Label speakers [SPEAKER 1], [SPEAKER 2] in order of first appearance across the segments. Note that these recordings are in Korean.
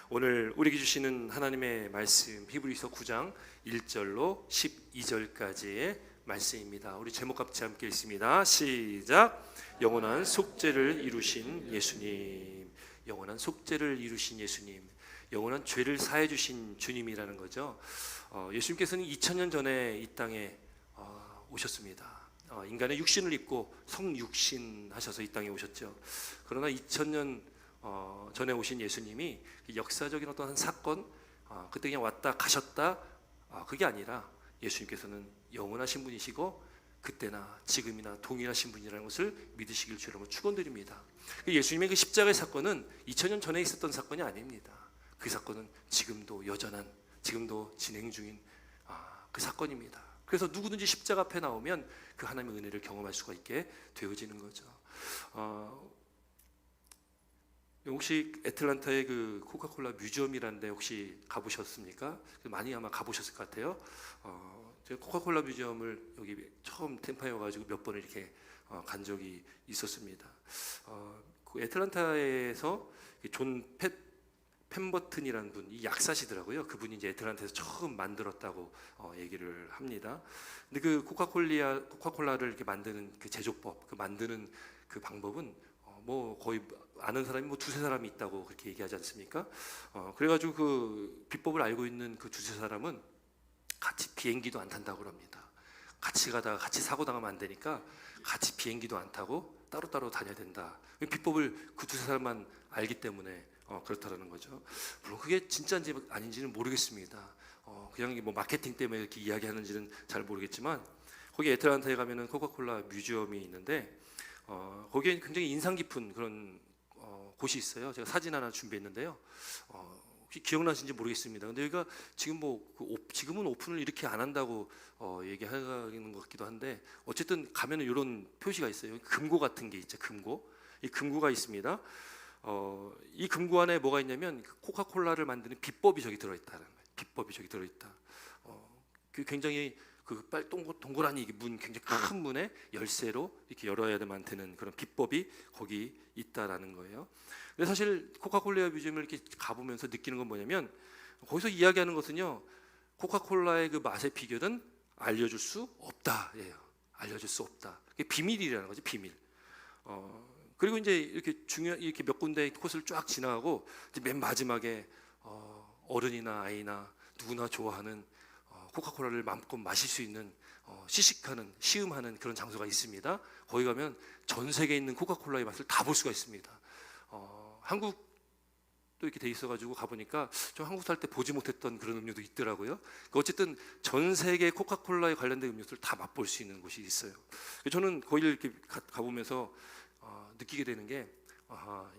[SPEAKER 1] 오늘 우리에게 주시는 하나님의 말씀 히브리서 9장 1절로 12절까지의 말씀입니다. 우리 제목 같이 함께 읽습니다. 시작. 영원한 속죄를 이루신 예수님, 영원한 속죄를 이루신 예수님, 영원한 죄를 사해 주신 주님이라는 거죠. 예수님께서는 2000년 전에 이 땅에 오셨습니다. 인간의 육신을 입고 성육신 하셔서 이 땅에 오셨죠. 그러나 2000년 전에 오신 예수님이 역사적인 어떤 한 사건, 그때 그냥 왔다 가셨다, 그게 아니라 예수님께서는 영원하신 분이시고 그때나 지금이나 동일하신 분이라는 것을 믿으시길 주로 축원드립니다. 예수님의 그 십자가의 사건은 2000년 전에 있었던 사건이 아닙니다. 그 사건은 지금도 여전한, 지금도 진행 중인 그 사건입니다. 그래서 누구든지 십자가 앞에 나오면 그 하나님의 은혜를 경험할 수가 있게 되어지는 거죠. 혹시 애틀란타의 그 코카콜라 뮤지엄이라는 데 혹시 가보셨습니까? 많이 아마 가보셨을 것 같아요. 제가 코카콜라 뮤지엄을 여기 처음 템파에 와가지고 몇 번을 이렇게 간 적이 있었습니다. 그 애틀란타에서 존 펜버튼이라는 분, 이 약사시더라고요. 그분이 이제 애틀란타에서 처음 만들었다고 얘기를 합니다. 근데 그 코카콜라를 이렇게 만드는 그 제조법, 그 만드는 그 방법은 뭐 거의 아는 사람이 뭐 두세 사람이 있다고 그렇게 얘기하지 않습니까? 그래가지고 그 비법을 알고 있는 그 두세 사람은 같이 비행기도 안 탄다고 합니다. 같이 가다가 같이 사고 당하면 안 되니까 같이 비행기도 안 타고 따로따로 다녀야 된다. 비법을 그 두세 사람만 알기 때문에 그렇다라는 거죠. 물론 그게 진짜인지 아닌지는 모르겠습니다. 그냥 뭐 마케팅 때문에 이렇게 이야기하는지는 잘 모르겠지만 거기 애틀란타에 가면은 코카콜라 뮤지엄이 있는데 거기에 굉장히 인상 깊은 그런 곳이 있어요. 제가 사진 하나 준비했는데요. 혹시 기억나시는지 모르겠습니다. 근데 여기가 지금 지금은 오픈을 이렇게 안 한다고 얘기하는 것 같기도 한데 어쨌든 가면은 이런 표시가 있어요. 금고 같은 게 있죠. 금고. 이 금고가 있습니다. 이 금고 안에 뭐가 있냐면 코카콜라를 만드는 비법이 저기 들어있다는 거예요. 비법이 저기 들어있다. 그 굉장히 그 동그라니 문, 굉장히 큰 문에 열쇠로 이렇게 열어야만 되는 그런 비법이 거기 있다라는 거예요. 근데 사실 코카콜라 뮤지엄을 이렇게 가보면서 느끼는 건 뭐냐면 거기서 이야기하는 것은요, 코카콜라의 그 맛의 비결은 알려줄 수 없다예요. 알려줄 수 없다. 그게 비밀이라는 거죠, 비밀. 그리고 이제 이렇게 몇 군데 코스를 쫙 지나가고 이제 맨 마지막에 어른이나 아이나 누구나 좋아하는 코카콜라를 마음껏 마실 수 있는 시음하는 그런 장소가 있습니다. 거기 가면 전 세계에 있는 코카콜라의 맛을 다 볼 수가 있습니다. 한국도 이렇게 돼 있어가지고 가보니까 좀 한국 살 때 보지 못했던 그런 음료도 있더라고요. 어쨌든 전 세계 코카콜라에 관련된 음료들을 다 맛볼 수 있는 곳이 있어요. 저는 거기를 이렇게 가보면서 느끼게 되는 게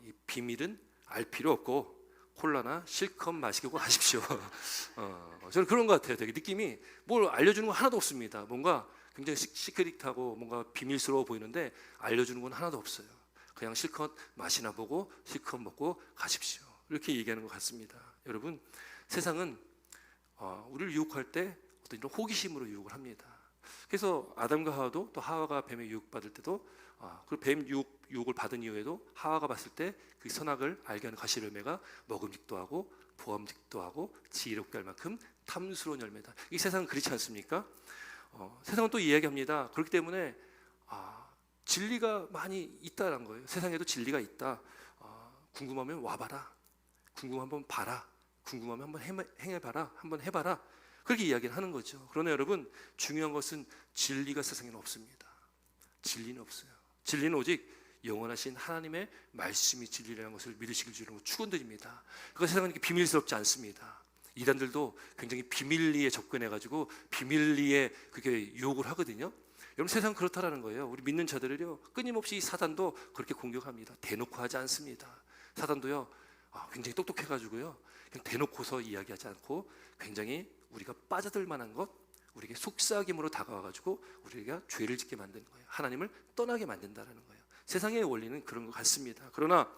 [SPEAKER 1] 이 비밀은 알 필요 없고 콜라나 실컷 마시고 가십시오. 저는 그런 것 같아요. 되게 느낌이 뭘 알려주는 건 하나도 없습니다. 뭔가 굉장히 시크릿하고 뭔가 비밀스러워 보이는데 알려주는 건 하나도 없어요. 그냥 실컷 맛이나 보고 실컷 먹고 가십시오. 이렇게 얘기하는 것 같습니다. 여러분, 세상은 우리를 유혹할 때 어떤 이런 호기심으로 유혹을 합니다. 그래서 아담과 하와도 또 하와가 뱀의 유혹받을 때도 그 뱀 유혹을 받은 이후에도 하와가 봤을 때 그 선악을 알게 하는 가시열매가 먹음직도 하고 보암직도 하고 지혜롭게 할 만큼 탐스러운 열매다. 이 세상은 그렇지 않습니까? 세상은 또 이야기합니다. 그렇기 때문에 진리가 많이 있다는 거예요. 세상에도 진리가 있다. 궁금하면 와봐라. 궁금하면 한번 봐라. 궁금하면 한번 행해봐라. 한번 해봐라. 그렇게 이야기를 하는 거죠. 그러나 여러분, 중요한 것은 진리가 세상에는 없습니다. 진리는 없어요. 진리는 오직 영원하신 하나님의 말씀이 진리라는 것을 믿으시길 주로 축원드립니다. 그러니까 세상은 이렇게 비밀스럽지 않습니다. 이단들도 굉장히 비밀리에 접근해가지고 비밀리에 그렇게 유혹을 하거든요. 여러분, 세상은 그렇다라는 거예요. 우리 믿는 자들을요, 끊임없이 사단도 그렇게 공격합니다. 대놓고 하지 않습니다. 사단도요, 굉장히 똑똑해가지고요, 그냥 대놓고서 이야기하지 않고 굉장히 우리가 빠져들 만한 것, 우리에게 속삭임으로 다가와가지고 우리가 죄를 짓게 만드는 거예요. 하나님을 떠나게 만든다는 거예요. 세상의 원리는 그런 것 같습니다. 그러나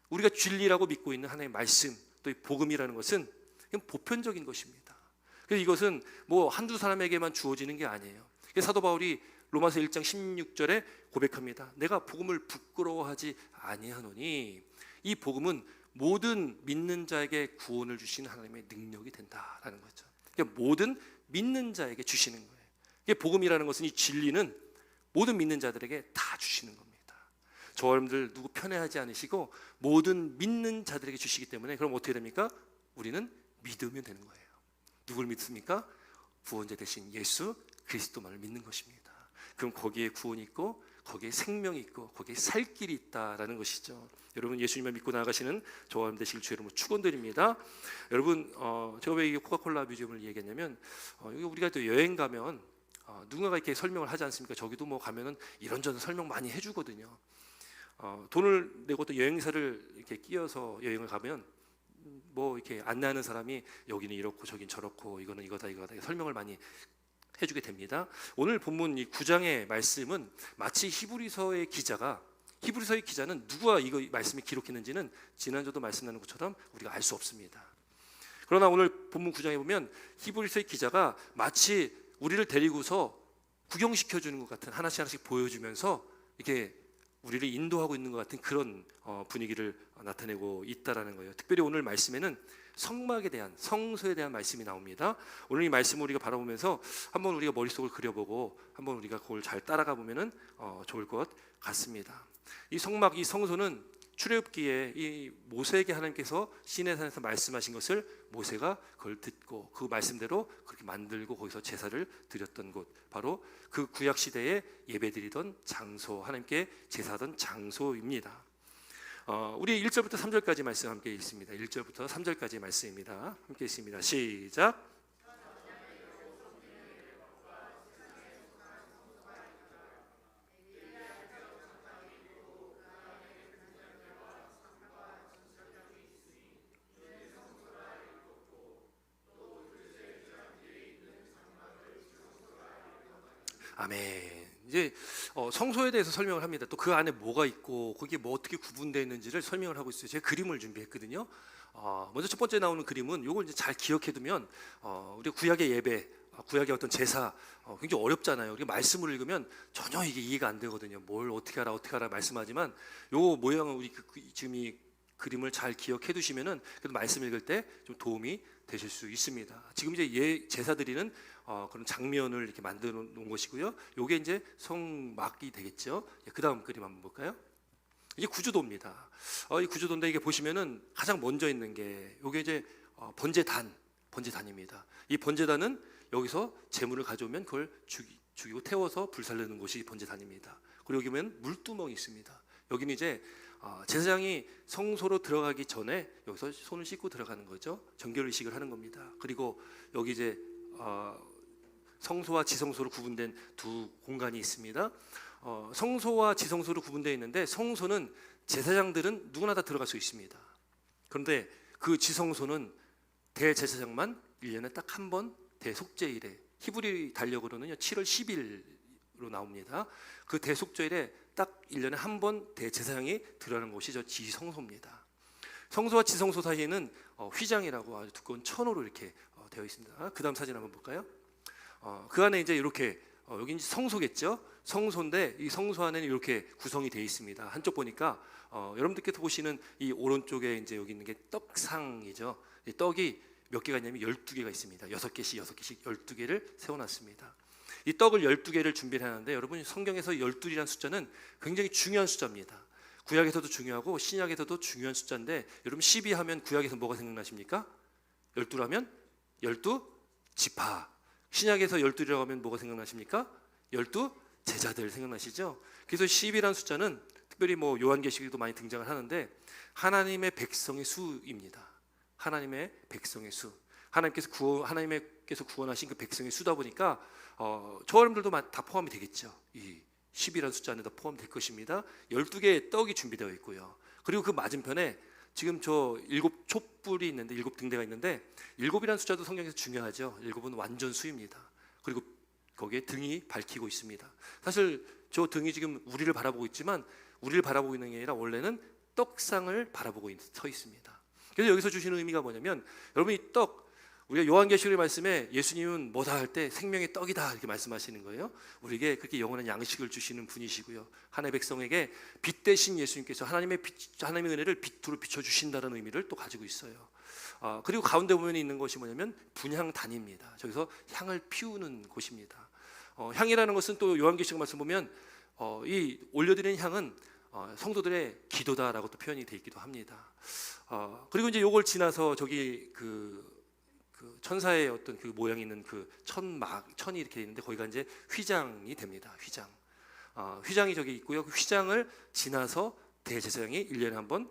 [SPEAKER 1] 우리가 진리라고 믿고 있는 하나님의 말씀, 또 이 복음이라는 것은 그냥 보편적인 것입니다. 그래서 이것은 뭐 한두 사람에게만 주어지는 게 아니에요. 사도 바울이 로마서 1장 16절에 고백합니다. 내가 복음을 부끄러워하지 아니하노니 이 복음은 모든 믿는 자에게 구원을 주시는 하나님의 능력이 된다라는 거죠. 그러니까 모든 믿는 자에게 주시는 거예요. 이게 복음이라는 것은, 이 진리는 모든 믿는 자들에게 다 주시는 겁니다. 저와 여러분들 누구 편애하지 않으시고 모든 믿는 자들에게 주시기 때문에, 그럼 어떻게 됩니까? 우리는 믿으면 되는 거예요. 누굴 믿습니까? 구원자 되신 예수 그리스도만을 믿는 것입니다. 그럼 거기에 구원이 있고, 거기에 생명이 있고, 거기에 살 길이 있다라는 것이죠. 여러분, 예수님을 믿고 나아가시는 저와 여러분 되시길 주의 이름으로 축원드립니다. 여러분, 제가 왜 이 코카콜라 뮤지엄을 얘기했냐면, 여기 우리가 또 여행 가면 누군가가 이렇게 설명을 하지 않습니까? 저기도 뭐 가면은 이런저런 설명 많이 해주거든요. 돈을 내고 또 여행사를 이렇게 끼어서 여행을 가면 뭐 이렇게 안내하는 사람이 여기는 이렇고 저긴 저렇고 이거는 이거다 설명을 많이 해주게 됩니다. 오늘 본문 이 9장의 말씀은 마치 히브리서의 기자는 누가 이거 말씀을 기록했는지는 지난주도 말씀 나눈 것처럼 우리가 알 수 없습니다. 그러나 오늘 본문 9장에 보면 히브리서의 기자가 마치 우리를 데리고서 구경시켜 주는 것 같은, 하나씩 보여주면서 이렇게 우리를 인도하고 있는 것 같은 그런 분위기를 나타내고 있다라는 거예요. 특별히 오늘 말씀에는 성막에 대한, 성소에 대한 말씀이 나옵니다. 오늘 이 말씀을 우리가 바라보면서 한번 우리가 머릿속을 그려보고 한번 우리가 그걸 잘 따라가 보면은 좋을 것 같습니다. 이 성막, 이 성소는 출애굽기에 이 모세에게 하나님께서 시내산에서 말씀하신 것을 모세가 그걸 듣고 그 말씀대로 그렇게 만들고 거기서 제사를 드렸던 곳, 바로 그 구약 시대에 예배드리던 장소, 하나님께 제사하던 장소입니다. 우리 1절부터 3절까지 말씀 함께 있습니다. 1절부터 3절까지 말씀입니다. 함께 있습니다. 시작. 아멘. 이제 성소에 대해서 설명을 합니다. 또 그 안에 뭐가 있고 거기에 뭐 어떻게 구분되어 있는지를 설명을 하고 있어요. 제가 그림을 준비했거든요. 먼저 첫 번째 나오는 그림은, 요걸 이제 잘 기억해두면 우리 구약의 예배, 구약의 어떤 제사 굉장히 어렵잖아요. 우리가 말씀을 읽으면 전혀 이게 이해가 안 되거든요. 뭘 어떻게 하라 말씀하지만 요 모양은 우리 지금 이 그림을 잘 기억해 두시면은 그래도 말씀 읽을 때 좀 도움이 되실 수 있습니다. 지금 이제 제사 드리는 그런 장면을 이렇게 만들어 놓은 것이고요. 요게 이제 성막이 되겠죠. 그 다음 그림 한번 볼까요? 이게 구주도입니다. 이 구주도인데 이게 보시면은 가장 먼저 있는 게 요게 이제 번제단입니다. 이 번제단은 여기서 제물을 가져오면 그걸 죽이고 태워서 불살르는 곳이 번제단입니다. 그리고 여기 보면 물두멍이 있습니다. 여기는 이제 제사장이 성소로 들어가기 전에 여기서 손을 씻고 들어가는 거죠. 정결의식을 하는 겁니다. 그리고 여기 이제 성소와 지성소로 구분된 두 공간이 있습니다. 성소와 지성소로 구분되어 있는데, 성소는 제사장들은 누구나 다 들어갈 수 있습니다. 그런데 그 지성소는 대제사장만 1년에 딱 한 번, 대속죄일에, 히브리 달력으로는 7월 10일로 나옵니다. 그 대속죄일에 딱 1년에 한 번 대제사장이 들어가는 곳이 저 지성소입니다. 성소와 지성소 사이에는 휘장이라고 아주 두꺼운 천으로 이렇게 되어 있습니다. 그 다음 사진 한번 볼까요? 그 안에 이제 이렇게 여기 이제 성소겠죠. 성소인데 이 성소 안에는 이렇게 구성이 되어 있습니다. 한쪽 보니까 여러분들께서 보시는 이 오른쪽에 이제 여기 있는 게 떡상이죠. 이 떡이 몇 개가 있냐면 12개가 있습니다. 6개씩 12개를 세워놨습니다. 이 떡을 12개를 준비를 하는데, 여러분 성경에서 12이라는 숫자는 굉장히 중요한 숫자입니다. 구약에서도 중요하고 신약에서도 중요한 숫자인데, 여러분 12 하면 구약에서 뭐가 생각나십니까? 12라면 12지파. 신약에서 12라고 하면 뭐가 생각나십니까? 12 제자들 생각나시죠? 그래서 10이라는 숫자는 특별히 뭐 요한계시록에도 많이 등장을 하는데 하나님의 백성의 수입니다. 하나님의 백성의 수. 하나님께서 구원하신 그 백성의 수다 보니까 저 여러분들도 다 포함이 되겠죠. 이 10이라는 숫자 안에 다 포함될 것입니다. 12개의 떡이 준비되어 있고요. 그리고 그 맞은편에 지금 저 7 촛불이 있는데, 7 등대가 있는데, 7이라는 숫자도 성경에서 중요하죠. 7은 완전 수입니다. 그리고 거기에 등이 밝히고 있습니다. 사실 저 등이 지금 우리를 바라보고 있지만 우리를 바라보고 있는 게 아니라 원래는 떡상을 바라보고 서 있습니다. 그래서 여기서 주시는 의미가 뭐냐면, 여러분 이 떡, 우리가 요한계시록의 말씀에 예수님은 뭐다 할 때 생명의 떡이다 이렇게 말씀하시는 거예요. 우리에게 그렇게 영원한 양식을 주시는 분이시고요. 하나님의 백성에게 빛 대신 예수님께서 하나님의 은혜를 빛으로 비춰 주신다는 의미를 또 가지고 있어요. 그리고 가운데 보면 있는 것이 뭐냐면 분향단입니다. 저기서 향을 피우는 곳입니다. 향이라는 것은 또 요한계시록 말씀 보면 이 올려드리는 향은 성도들의 기도다라고 또 표현이 되어 있기도 합니다. 그리고 이제 요걸 지나서 저기 그 천사의 어떤 그 모양이 있는 그 천이 이렇게 있는데 거기가 이제 휘장이 됩니다. 휘장이 저기 있고요. 그 휘장을 지나서 대제사장이 1년에 한 번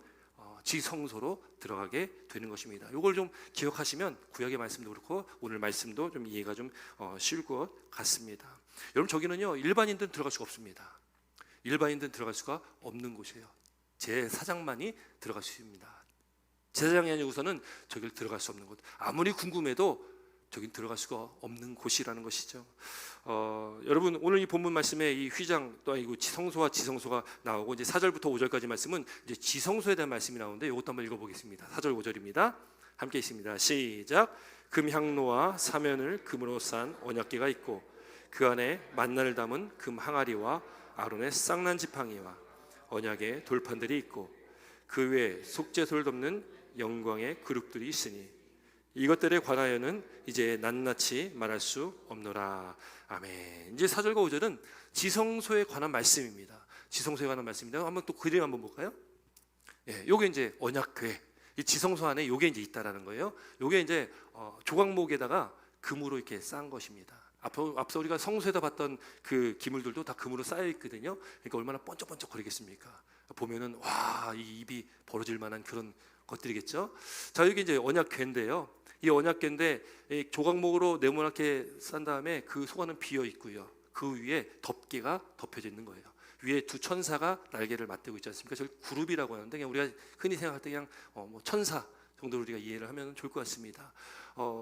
[SPEAKER 1] 지성소로 들어가게 되는 것입니다. 이걸 좀 기억하시면 구약의 말씀도 그렇고 오늘 말씀도 좀 이해가 좀 쉬울 것 같습니다. 여러분 저기는요 일반인들은 들어갈 수가 없습니다. 일반인들은 들어갈 수가 없는 곳이에요. 제사장만이 들어갈 수 있습니다. 제사장이 아니고서는 저길 들어갈 수 없는 곳. 아무리 궁금해도 저긴 들어갈 수가 없는 곳이라는 것이죠. 여러분 오늘 이 본문 말씀에 이 휘장 또 아니고 성소와 지성소가 나오고 이제 4절부터 5절까지 말씀은 이제 지성소에 대한 말씀이 나오는데 이것도 한번 읽어보겠습니다. 4절 5절입니다. 함께 있습니다. 시작. 금향로와 사면을 금으로 싼 언약궤가 있고 그 안에 만나를 담은 금 항아리와 아론의 쌍난 지팡이와 언약의 돌판들이 있고 그 외에 속죄소를 덮는 영광의 그룹들이 있으니 이것들에 관하여는 이제 낱낱이 말할 수 없노라. 아멘. 이제 4절과 5절은 지성소에 관한 말씀입니다. 지성소에 관한 말씀인데 한번 또 그림 한번 볼까요? 예, 요게 이제 언약궤. 이 지성소 안에 요게 이제 있다라는 거예요. 요게 이제 조각목에다가 금으로 이렇게 싼 것입니다. 앞서 우리가 성소에다 봤던 그 기물들도 다 금으로 쌓여 있거든요. 그러니까 얼마나 번쩍번쩍 거리겠습니까? 보면은 와, 이 입이 벌어질 만한 그런 것들이겠죠. 자, 여기 이제 언약궤인데요. 이 언약궤인데 이 조각목으로 네모나게 싼 다음에 그 소관은 비어 있고요. 그 위에 덮개가 덮여져 있는 거예요. 위에 두 천사가 날개를 맞대고 있지 않습니까? 저를 그룹이라고 하는데 그냥 우리가 흔히 생각할 때 그냥 뭐 천사 정도로 우리가 이해를 하면 좋을 것 같습니다.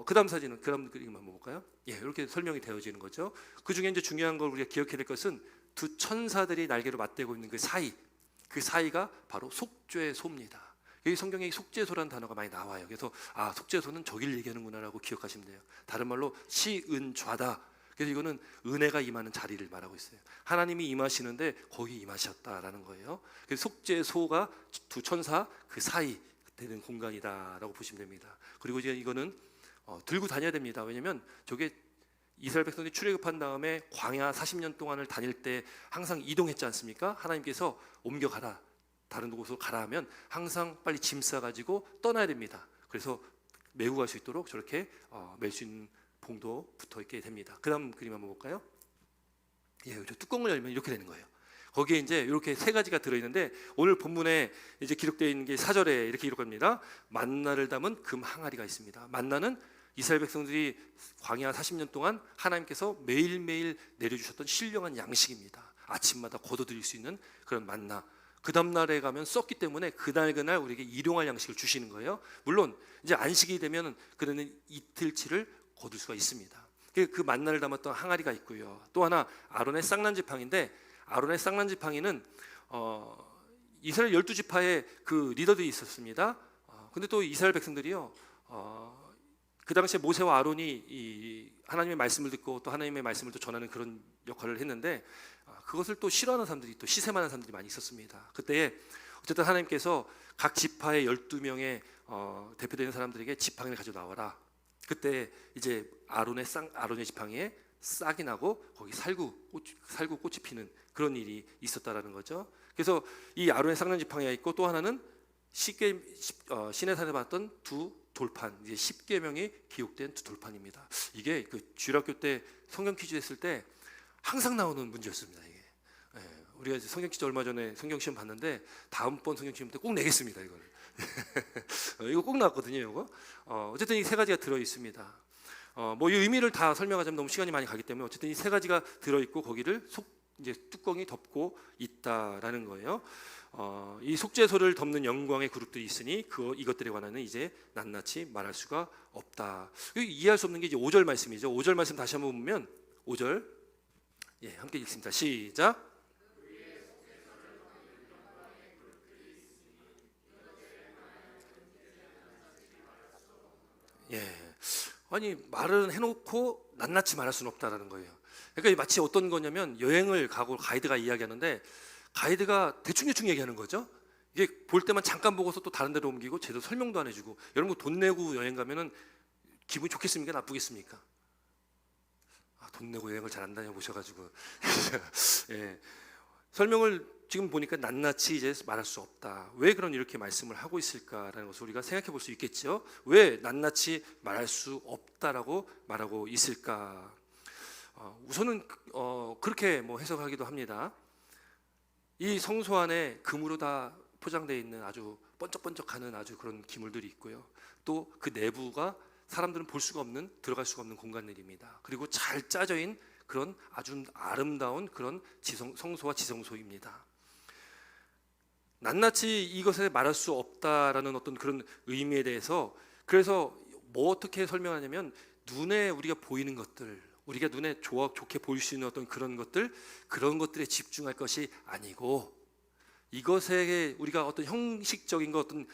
[SPEAKER 1] 그다음 사진은 그다음 그림 한번 볼까요? 예, 이렇게 설명이 되어지는 거죠. 그 중에 이제 중요한 걸 우리가 기억해야 될 것은 두 천사들이 날개를 맞대고 있는 그 사이가 바로 속죄소입니다. 여기 성경에 속죄소라는 단어가 많이 나와요. 그래서 속죄소는 저길 얘기하는구나라고 기억하시면 돼요. 다른 말로 시은좌다. 그래서 이거는 은혜가 임하는 자리를 말하고 있어요. 하나님이 임하시는데 거기 임하셨다라는 거예요. 그래서 속죄소가 두 천사 그 사이 되는 공간이다라고 보시면 됩니다. 그리고 이제 이거는 들고 다녀야 됩니다. 왜냐하면 저게 이스라엘 백성들이 출애굽한 다음에 광야 40년 동안을 다닐 때 항상 이동했지 않습니까? 하나님께서 옮겨가라, 다른 곳으로 가라 하면 항상 빨리 짐 싸가지고 떠나야 됩니다. 그래서 메고 갈 수 있도록 저렇게 멜 수 있는 봉도 붙어 있게 됩니다. 그 다음 그림 한번 볼까요? 예, 저 뚜껑을 열면 이렇게 되는 거예요. 거기에 이제 이렇게 세 가지가 들어있는데 오늘 본문에 이제 기록되어 있는 게 4절에 이렇게 기록합니다. 만나를 담은 금 항아리가 있습니다. 만나는 이스라엘 백성들이 광야 40년 동안 하나님께서 매일매일 내려주셨던 신령한 양식입니다. 아침마다 거둬들일 수 있는 그런 만나. 그 다음날에 가면 썩기 때문에 그날 우리에게 일용할 양식을 주시는 거예요. 물론 이제 안식이 되면 그는 이틀치를 거둘 수가 있습니다. 그 만나를 담았던 항아리가 있고요. 또 하나 아론의 쌍난 지팡이인데 아론의 쌍난 지팡이는 이스라엘 12지파의 그 리더들이 있었습니다. 근데 또 이스라엘 백성들이요. 그 당시에 모세와 아론이 이 하나님의 말씀을 듣고 또 하나님의 말씀을 또 전하는 그런 역할을 했는데 그것을 또 싫어하는 사람들이 또 시샘하는 사람들이 많이 있었습니다. 그때 어쨌든 하나님께서 각 지파의 12명의 대표되는 사람들에게 지팡이를 가져 나와라. 그때 이제 아론의 지팡이에 싹이 나고 거기 살구 꽃이 피는 그런 일이 있었다라는 거죠. 그래서 이 아론의 쌍난 지팡이가 있고 또 하나는 시내산에 봤던 두 돌판, 이제 10계명이 기록된 두 돌판입니다. 이게 그 주일학교 때 성경 퀴즈 했을 때 항상 나오는 문제였습니다. 이게 우리가 이제 성경 퀴즈 얼마 전에 성경 시험 봤는데 다음번 성경 시험 때 꼭 내겠습니다. 이걸 이거 꼭 나왔거든요. 이거 어쨌든 이 세 가지가 들어 있습니다. 뭐 이 의미를 다 설명하자면 너무 시간이 많이 가기 때문에 어쨌든 이 세 가지가 들어 있고 거기를 이제 뚜껑이 덮고 있다라는 거예요. 이 속죄소를 덮는 영광의 그룹들이 있으니 이것들에 관하여는 이제 낱낱이 말할 수가 없다. 이해할 수 없는 게 이제 5절 말씀이죠. 5절 말씀 다시 한번 보면 5절 예, 함께 읽습니다. 시작. 예, 아니 말은 해놓고 낱낱이 말할 수는 없다라는 거예요. 그러니까 마치 어떤 거냐면 여행을 가고 가이드가 이야기하는데 가이드가 대충 얘기하는 거죠. 이게 볼 때만 잠깐 보고서 또 다른 데로 옮기고 제대로 설명도 안 해주고. 여러분 돈 내고 여행 가면은 기분이 좋겠습니까? 나쁘겠습니까? 돈 내고 여행을 잘 안 다녀보셔가지고 예, 설명을 지금 보니까 낱낱이 이제 말할 수 없다. 왜 그런 이렇게 말씀을 하고 있을까라는 것을 우리가 생각해 볼 수 있겠죠. 왜 낱낱이 말할 수 없다라고 말하고 있을까? 우선은 그렇게 뭐 해석하기도 합니다. 이 성소 안에 금으로 다 포장되어 있는 아주 번쩍번쩍하는 아주 그런 기물들이 있고요. 또 그 내부가 사람들은 볼 수가 없는, 들어갈 수가 없는 공간들입니다. 그리고 잘 짜져 있는 그런 아주 아름다운 그런 성소와 지성소입니다. 낱낱이 이것에 말할 수 없다라는 어떤 그런 의미에 대해서, 그래서 뭐 어떻게 설명하냐면 눈에 우리가 보이는 것들, 우리가 눈에 좋게 보일 수 있는 어떤 그런 것들, 그런 것들에 집중할 것이 아니고 이것에 우리가 어떤 형식적인 것, 어떤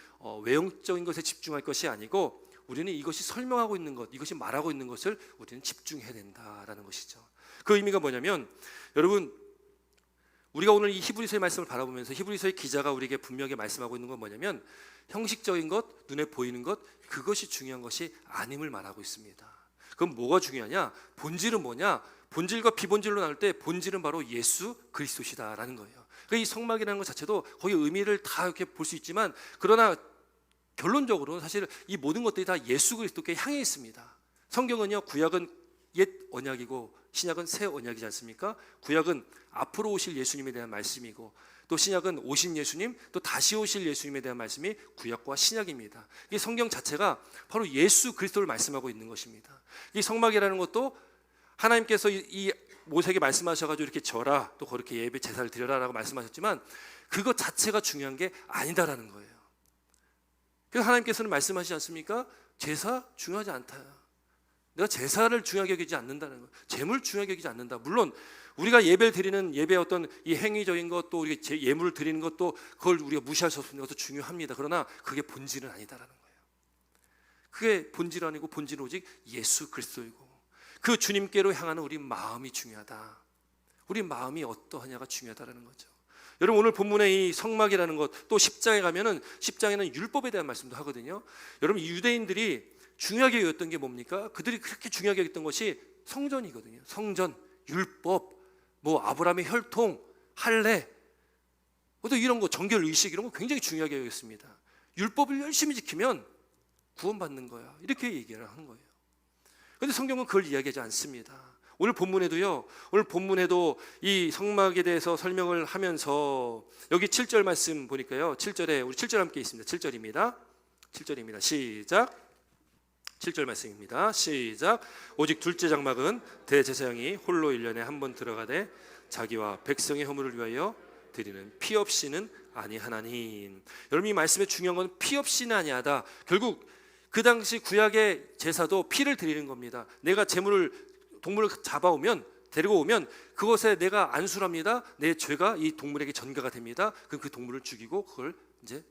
[SPEAKER 1] 외형적인 것에 집중할 것이 아니고 우리는 이것이 설명하고 있는 것, 이것이 말하고 있는 것을 우리는 집중해야 된다라는 것이죠. 그 의미가 뭐냐면, 여러분 우리가 오늘 이 히브리서의 말씀을 바라보면서 히브리서의 기자가 우리에게 분명히 말씀하고 있는 건 뭐냐면 형식적인 것, 눈에 보이는 것, 그것이 중요한 것이 아님을 말하고 있습니다. 그럼 뭐가 중요하냐? 본질은 뭐냐? 본질과 비본질로 나눌 때 본질은 바로 예수 그리스도시다라는 거예요. 그러니까 이 성막이라는 것 자체도 거기 의미를 다 이렇게 볼 수 있지만, 그러나 결론적으로 사실 이 모든 것들이 다 예수 그리스도께 향해 있습니다. 성경은요, 구약은 옛 언약이고 신약은 새 언약이지 않습니까? 구약은 앞으로 오실 예수님에 대한 말씀이고, 또 신약은 오신 예수님, 또 다시 오실 예수님에 대한 말씀이 구약과 신약입니다. 이 성경 자체가 바로 예수 그리스도를 말씀하고 있는 것입니다. 이 성막이라는 것도 하나님께서 이 모세에게 말씀하셔가지고 이렇게 절하, 또 그렇게 예배 제사를 드려라라고 말씀하셨지만 그것 자체가 중요한 게 아니다라는 거예요. 그래서 하나님께서는 말씀하시지 않습니까? 제사 중요하지 않다. 내가 제사를 중요하게 여기지 않는다는 거, 재물 중요하게 여기지 않는다. 물론 우리가 예배를 드리는 예배 어떤 이 행위적인 것, 또 우리 예물을 드리는 것도 그걸 우리가 무시할 수 없는 것도 중요합니다. 그러나 그게 본질은 아니다라는 거예요. 그게 본질 아니고 본질은 오직 예수 그리스도이고, 그 주님께로 향하는 우리 마음이 중요하다. 우리 마음이 어떠하냐가 중요하다라는 거죠. 여러분 오늘 본문의 이 성막이라는 것, 또 10장에 가면은 10장에는 율법에 대한 말씀도 하거든요. 여러분 유대인들이 중요하게 여겼던 게 뭡니까? 그들이 그렇게 중요하게 여겼던 것이 성전이거든요. 성전, 율법, 뭐 아브라함의 혈통, 할례, 또 이런 거, 정결 의식, 이런 거 굉장히 중요하게 여겼습니다. 율법을 열심히 지키면 구원받는 거야, 이렇게 얘기를 하는 거예요. 그런데 성경은 그걸 이야기하지 않습니다. 오늘 본문에도 이 성막에 대해서 설명을 하면서 여기 7절 말씀 보니까요, 7절에 우리 7절 함께 있습니다. 7절입니다. 시작. 7절 말씀입니다. 시작. 오직 둘째 장막은 대제사장이 홀로 1년에 한 번 들어가되 자기와 백성의 허물을 위하여 드리는 피 없이는 아니하나니. 여러분 이 말씀의 중요한 건 피 없이는 아니하다. 결국 그 당시 구약의 제사도 피를 드리는 겁니다. 내가 동물을 잡아오면, 데리고 오면 그것에 내가 안수합니다. 내 죄가 이 동물에게 전가가 됩니다. 그럼 그 동물을 죽이고 그걸 이제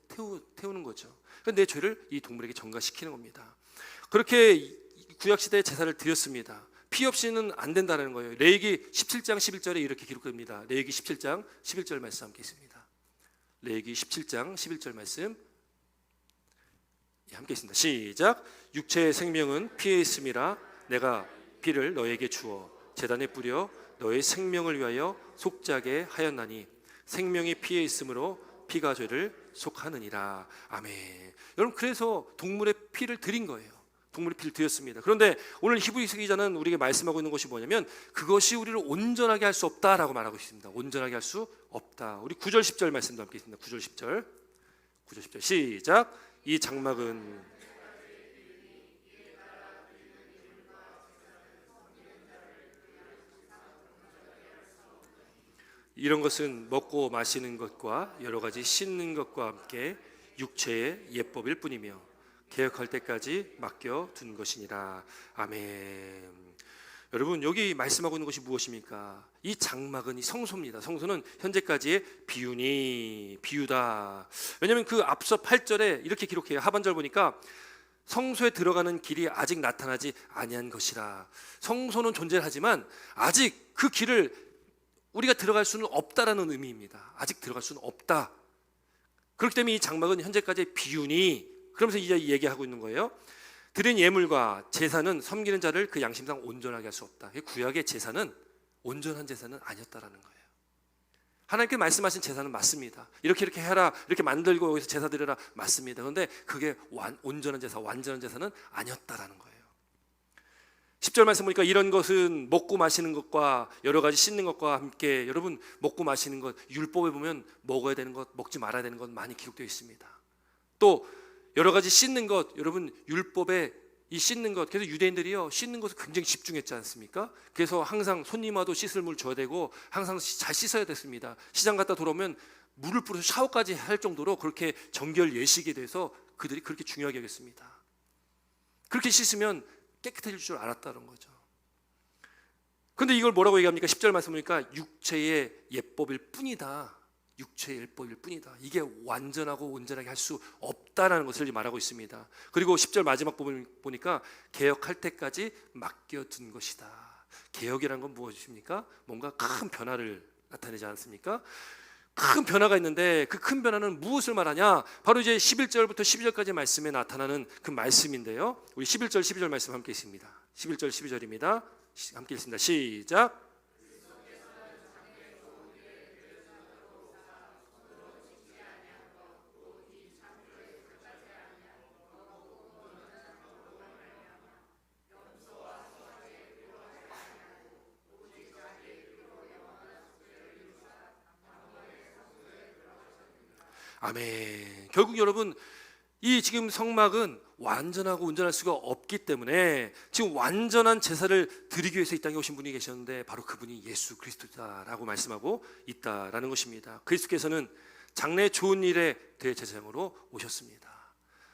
[SPEAKER 1] 태우는 거죠. 내 죄를 이 동물에게 전가시키는 겁니다. 그렇게 구약 시대에 제사를 드렸습니다. 피 없이는 안 된다는 거예요. 레위기 17장 11절에 이렇게 기록됩니다. 레위기 17장 11절 말씀 함께 있습니다. 레위기 17장 11절 말씀 함께 있습니다. 시작. 육체의 생명은 피에 있음이라 내가 피를 너에게 주어 제단에 뿌려 너의 생명을 위하여 속자게 하였나니 생명이 피에 있으므로 피가 죄를 속하느니라. 아멘. 여러분 그래서 동물의 피를 드린 거예요. 동물의 피를 드렸습니다. 그런데 오늘 히브리서 기자는 우리에게 말씀하고 있는 것이 뭐냐면 그것이 우리를 온전하게 할 수 없다라고 말하고 있습니다. 온전하게 할 수 없다. 우리 9절 10절 말씀도 함께 있습니다. 9절 10절 시작. 이 장막은 이런 것은 먹고 마시는 것과 여러 가지 씻는 것과 함께 육체의 예법일 뿐이며 개혁할 때까지 맡겨둔 것이니라. 아멘. 여러분 여기 말씀하고 있는 것이 무엇입니까? 이 장막은 이 성소입니다. 성소는 현재까지의 비유다. 왜냐하면 그 앞서 8절에 이렇게 기록해요. 하반절 보니까 성소에 들어가는 길이 아직 나타나지 아니한 것이라. 성소는 존재하지만 아직 그 길을 우리가 들어갈 수는 없다라는 의미입니다. 아직 들어갈 수는 없다. 그렇기 때문에 이 장막은 현재까지의 비유니, 그러면서 이제 얘기하고 있는 거예요. 드린 예물과 제사는 섬기는 자를 그 양심상 온전하게 할 수 없다. 구약의 제사는 온전한 제사는 아니었다라는 거예요. 하나님께 말씀하신 제사는 맞습니다. 이렇게 해라, 이렇게 만들고 여기서 제사 드려라, 맞습니다. 그런데 그게 온전한 제사, 완전한 제사는 아니었다라는 거예요. 10절 말씀 보니까 이런 것은 먹고 마시는 것과 여러 가지 씻는 것과 함께, 여러분 먹고 마시는 것, 율법에 보면 먹어야 되는 것, 먹지 말아야 되는 것 많이 기록되어 있습니다. 또 여러 가지 씻는 것, 여러분 율법에 이 씻는 것, 그래서 유대인들이요 씻는 것을 굉장히 집중했지 않습니까? 그래서 항상 손님 와도 씻을 물 줘야 되고 항상 잘 씻어야 됐습니다. 시장 갔다 돌아오면 물을 뿌려서 샤워까지 할 정도로 그렇게 정결 예식에 대해서 그들이 그렇게 중요하게 여겼습니다. 그렇게 씻으면 깨끗해질 줄 알았다는 거죠. 그런데 이걸 뭐라고 얘기합니까? 10절 말씀 보니까 육체의 예법일 뿐이다. 육체의 율법일 뿐이다. 이게 완전하고 온전하게 할 수 없다라는 것을 말하고 있습니다. 그리고 10절 마지막 부분 보니까 개혁할 때까지 맡겨둔 것이다. 개혁이라는 건 무엇입니까? 뭔가 큰 변화를 나타내지 않습니까? 큰 변화가 있는데 그 큰 변화는 무엇을 말하냐? 바로 이제 11절부터 12절까지 말씀에 나타나는 그 말씀인데요. 우리 11절 12절 말씀 함께 있습니다. 11절 12절입니다. 함께 읽습니다. 시작. 아멘. 결국 여러분 이 지금 성막은 완전하고 온전할 수가 없기 때문에 지금 완전한 제사를 드리기 위해서 이 땅에 오신 분이 계셨는데 바로 그분이 예수 그리스도다라고 말씀하고 있다라는 것입니다. 그리스도께서는 장래 좋은 일의 대제사장으로 오셨습니다.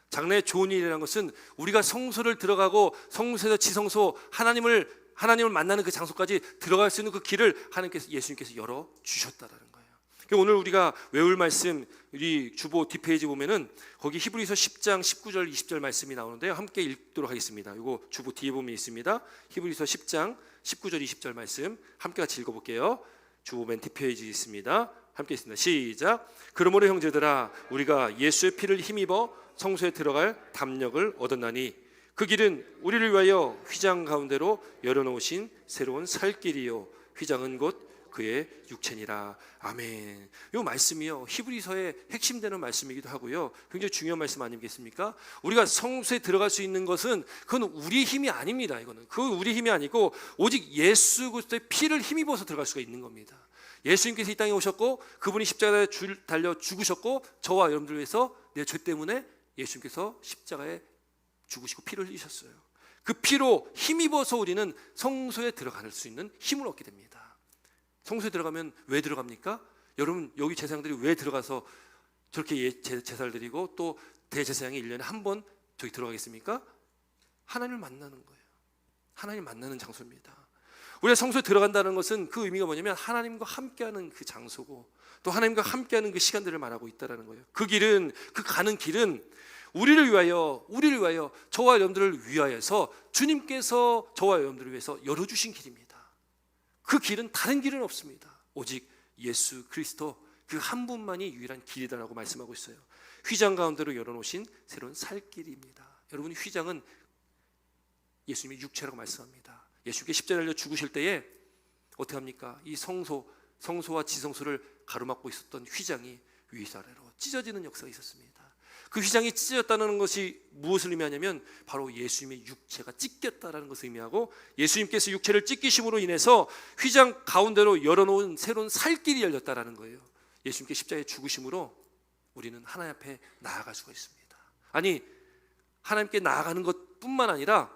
[SPEAKER 1] 장래 좋은 일이라는 것은 우리가 성소를 들어가고 성소에서 지성소 하나님을 만나는 그 장소까지 들어갈 수 있는 그 길을 예수님께서 열어 주셨다라는 거예요. 오늘 우리가 외울 말씀, 우리 주보 뒷페이지 보면은 거기 히브리서 10장 19절 20절 말씀이 나오는데요. 함께 읽도록 하겠습니다. 이거 주보 뒤에 보면 있습니다. 히브리서 10장 19절 20절 말씀 함께 같이 읽어볼게요. 주보 맨 뒷페이지 있습니다. 함께 있습니다. 시작. 그러므로 형제들아 우리가 예수의 피를 힘입어 성소에 들어갈 담력을 얻었나니 그 길은 우리를 위하여 휘장 가운데로 열어놓으신 새로운 살 길이요 휘장은 곧 그의 육체니라. 아멘. 이 말씀이요 히브리서의 핵심되는 말씀이기도 하고요 굉장히 중요한 말씀 아니겠습니까? 우리가 성소에 들어갈 수 있는 것은 그건 우리 힘이 아닙니다. 그건 우리 힘이 아니고 오직 예수 그리스도의 피를 힘입어서 들어갈 수가 있는 겁니다. 예수님께서 이 땅에 오셨고 그분이 십자가에 달려 죽으셨고 저와 여러분들 위해서 내 죄 때문에 예수님께서 십자가에 죽으시고 피를 흘리셨어요. 그 피로 힘입어서 우리는 성소에 들어갈 수 있는 힘을 얻게 됩니다. 성소에 들어가면 왜 들어갑니까? 여러분 여기 제사장들이 왜 들어가서 저렇게 제사를 드리고 또 대제사장이 1년에 한 번 저기 들어가겠습니까? 하나님을 만나는 거예요. 하나님 만나는 장소입니다. 우리가 성소에 들어간다는 것은 그 의미가 뭐냐면 하나님과 함께하는 그 장소고 또 하나님과 함께하는 그 시간들을 말하고 있다는 거예요. 그 길은 그 가는 길은 우리를 위하여 저와 여러분들을 위하여서 주님께서 저와 여러분들을 위해서 열어주신 길입니다. 그 길은 다른 길은 없습니다. 오직 예수 그리스도 그 한 분만이 유일한 길이다라고 말씀하고 있어요. 휘장 가운데로 열어놓으신 새로운 살 길입니다. 여러분 휘장은 예수님의 육체라고 말씀합니다. 예수님께 십자가에 달려 죽으실 때에 어떻게 합니까? 이 성소와 지성소를 가로막고 있었던 휘장이 위에서 아래로 찢어지는 역사가 있었습니다. 그 휘장이 찢어졌다는 것이 무엇을 의미하냐면 바로 예수님의 육체가 찢겼다라는 것을 의미하고 예수님께서 육체를 찢기심으로 인해서 휘장 가운데로 열어놓은 새로운 살 길이 열렸다라는 거예요. 예수님께 십자가에 죽으심으로 우리는 하나님 앞에 나아갈 수가 있습니다. 아니 하나님께 나아가는 것뿐만 아니라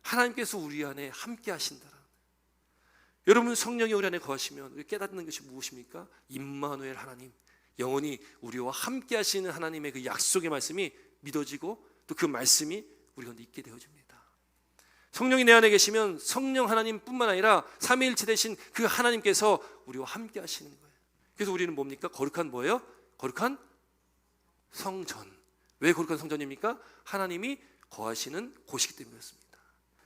[SPEAKER 1] 하나님께서 우리 안에 함께 하신다라는 거예요. 여러분 성령이 우리 안에 거하시면 깨닫는 것이 무엇입니까? 임마누엘 하나님, 영원히 우리와 함께 하시는 하나님의 그 약속의 말씀이 믿어지고 또 그 말씀이 우리 가운데 있게 되어집니다. 성령이 내 안에 계시면 성령 하나님뿐만 아니라 삼위일체 되신 그 하나님께서 우리와 함께 하시는 거예요. 그래서 우리는 뭡니까? 거룩한 뭐예요? 거룩한 성전. 왜 거룩한 성전입니까? 하나님이 거하시는 곳이기 때문에 그렇습니다.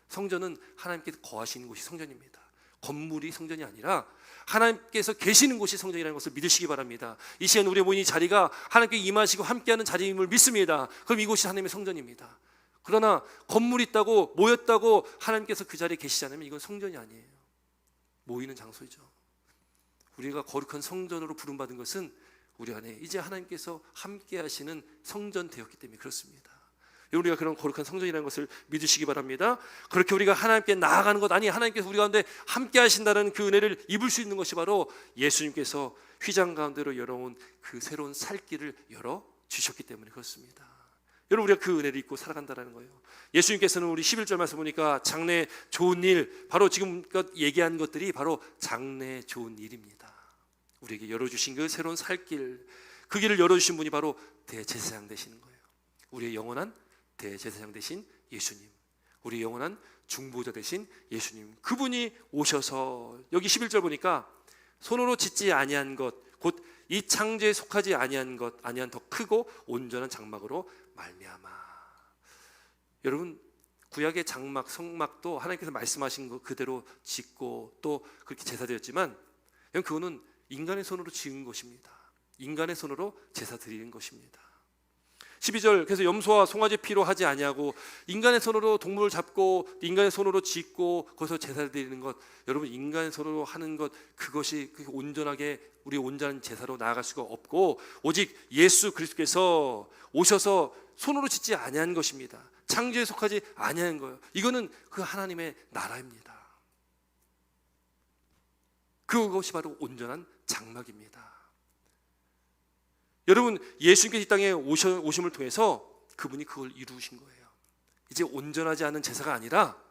[SPEAKER 1] 성전은 하나님께서 거하시는 곳이 성전입니다. 건물이 성전이 아니라 하나님께서 계시는 곳이 성전이라는 것을 믿으시기 바랍니다. 이 시간 우리의 모인 이 자리가 하나님께 임하시고 함께하는 자리임을 믿습니다. 그럼 이곳이 하나님의 성전입니다. 그러나 건물이 있다고 모였다고 하나님께서 그 자리에 계시지 않으면 이건 성전이 아니에요. 모이는 장소이죠. 우리가 거룩한 성전으로 부름받은 것은 우리 안에 이제 하나님께서 함께 하시는 성전 되었기 때문에 그렇습니다. 우리가 그런 거룩한 성전이라는 것을 믿으시기 바랍니다. 그렇게 우리가 하나님께 나아가는 것, 아니 하나님께서 우리 가운데 함께 하신다는 그 은혜를 입을 수 있는 것이 바로 예수님께서 휘장 가운데로 열어온 그 새로운 살 길을 열어주셨기 때문에 그렇습니다. 여러분, 우리가 그 은혜를 입고 살아간다는 거예요. 예수님께서는 우리 11절 말씀 보니까 장래 좋은 일, 바로 지금껏 얘기한 것들이 바로 장래 좋은 일입니다. 우리에게 열어주신 그 새로운 살 길, 그 길을 열어주신 분이 바로 대제사장 되시는 거예요. 우리의 영원한 대제사장 되신 예수님, 우리의 영원한 중보자 되신 예수님, 그분이 오셔서 여기 11절 보니까 손으로 짓지 아니한 것, 곧 이 창조에 속하지 아니한 것, 아니한 더 크고 온전한 장막으로 말미암아. 여러분, 구약의 장막, 성막도 하나님께서 말씀하신 것 그대로 짓고 또 그렇게 제사드렸지만 그거는 인간의 손으로 지은 것입니다. 인간의 손으로 제사 드리는 것입니다. 12절, 그래서 염소와 송아지 피로 하지 아니하고 인간의 손으로 동물을 잡고 인간의 손으로 짓고 거기서 제사를 드리는 것, 여러분 인간의 손으로 하는 것, 그것이 온전하게 우리 온전한 제사로 나아갈 수가 없고 오직 예수 그리스도께서 오셔서 손으로 짓지 아니한 것입니다. 창조에 속하지 아니한 거예요. 이거는 그 하나님의 나라입니다. 그것이 바로 온전한 장막입니다. 여러분, 예수님께서 이 땅에 오심을 통해서 그분이 그걸 이루신 거예요. 이제 온전하지 않은 제사가 아니라,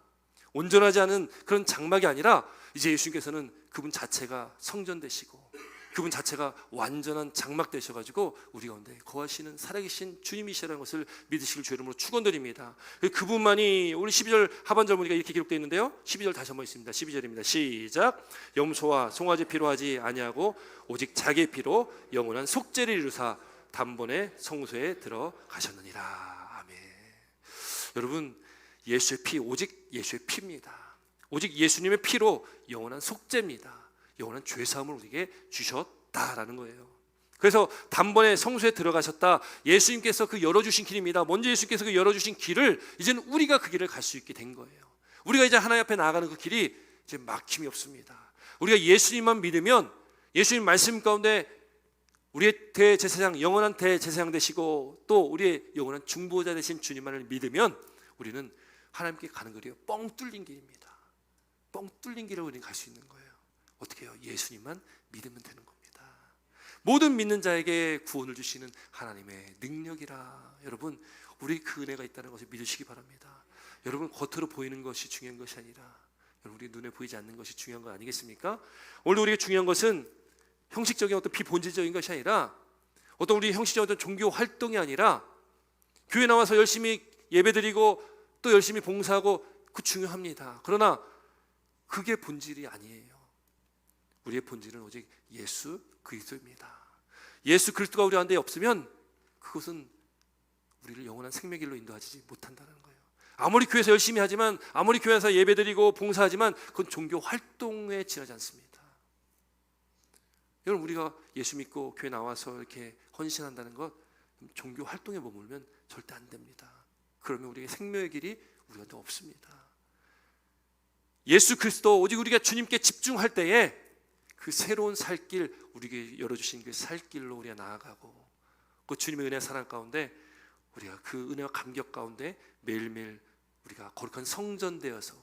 [SPEAKER 1] 온전하지 않은 그런 장막이 아니라 이제 예수님께서는 그분 자체가 성전 되시고 그분 자체가 완전한 장막 되셔가지고 우리 가운데 거하시는 살아계신 주님이시라는 것을 믿으시길 주의 이름으로 축원드립니다. 그분만이, 우리 12절 하반절 보니까 이렇게 기록되어 있는데요, 12절 다시 한번 있습니다. 12절입니다. 시작. 염소와 송아지 피로 하지 아니하고 오직 자기의 피로 영원한 속죄를 이루사 단번에 성소에 들어가셨느니라. 아멘. 여러분, 예수의 피, 오직 예수의 피입니다. 오직 예수님의 피로 영원한 속죄입니다. 영원한 죄사함을 우리에게 주셨다라는 거예요. 그래서 단번에 성소에 들어가셨다. 예수님께서 그 열어주신 길입니다. 먼저 예수님께서 그 열어주신 길을 이제는 우리가 그 길을 갈 수 있게 된 거예요. 우리가 이제 하나님 앞에 나아가는 그 길이 이제 막힘이 없습니다. 우리가 예수님만 믿으면, 예수님 말씀 가운데 우리의 대제사장, 영원한 대제사장 되시고 또 우리의 영원한 중보자 되신 주님만을 믿으면 우리는 하나님께 가는 길이 뻥 뚫린 길입니다. 뻥 뚫린 길을 우리는 갈 수 있는 거예요. 어떻게 해요? 예수님만 믿으면 되는 겁니다. 모든 믿는 자에게 구원을 주시는 하나님의 능력이라. 여러분, 우리 그 은혜가 있다는 것을 믿으시기 바랍니다. 여러분, 겉으로 보이는 것이 중요한 것이 아니라 여러분, 우리 눈에 보이지 않는 것이 중요한 거 아니겠습니까? 오늘 우리에게 중요한 것은 형식적인 어떤 비본질적인 것이 아니라, 어떤 우리 형식적인 어떤 종교 활동이 아니라, 교회 나와서 열심히 예배드리고 또 열심히 봉사하고 그 중요합니다. 그러나 그게 본질이 아니에요. 우리의 본질은 오직 예수 그리스도입니다. 예수 그리스도가 우리 안에 없으면 그것은 우리를 영원한 생명길로 인도하지 못한다는 거예요. 아무리 교회에서 열심히 하지만, 아무리 교회에서 예배드리고 봉사하지만 그건 종교 활동에 지나지 않습니다. 여러분, 우리가 예수 믿고 교회 나와서 이렇게 헌신한다는 것, 종교 활동에 머물면 절대 안 됩니다. 그러면 우리에게 생명의 길이 우리한테 없습니다. 예수 그리스도, 오직 우리가 주님께 집중할 때에 그 새로운 살길, 우리에게 열어주신 그 살길로 우리가 나아가고, 그 주님의 은혜 사랑 가운데 우리가 그 은혜와 감격 가운데 매일매일 우리가 거룩한 성전 되어서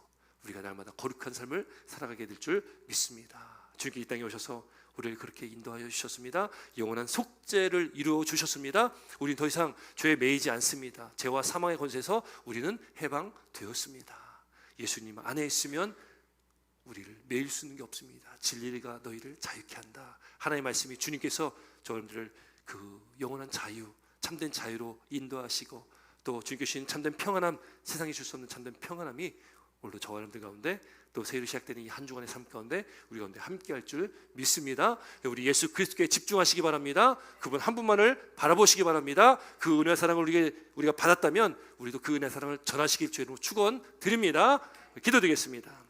[SPEAKER 1] 우리가 날마다 거룩한 삶을 살아가게 될 줄 믿습니다. 주님께 이 땅에 오셔서 우리를 그렇게 인도하여 주셨습니다. 영원한 속죄를 이루어 주셨습니다. 우리는 더 이상 죄에 매이지 않습니다. 죄와 사망의 권세에서 우리는 해방되었습니다. 예수님 안에 있으면 우리를 매일 수 있는 게 없습니다. 진리가 너희를 자유케 한다. 하나님의 말씀이 주님께서 저희들을 그 영원한 자유, 참된 자유로 인도하시고 또 주님께 주신 참된 평안함, 세상이 줄 수 없는 참된 평안함이 오늘도 저와 여러분들 가운데 또 새해로 시작되는 이 한 주간의 삶 가운데 우리 가운데 함께할 줄 믿습니다. 우리 예수 그리스도께 집중하시기 바랍니다. 그분 한 분만을 바라보시기 바랍니다. 그 은혜의 사랑을 우리가 받았다면 우리도 그 은혜의 사랑을 전하시길 주의 이름으로 축원드립니다. 기도드리겠습니다.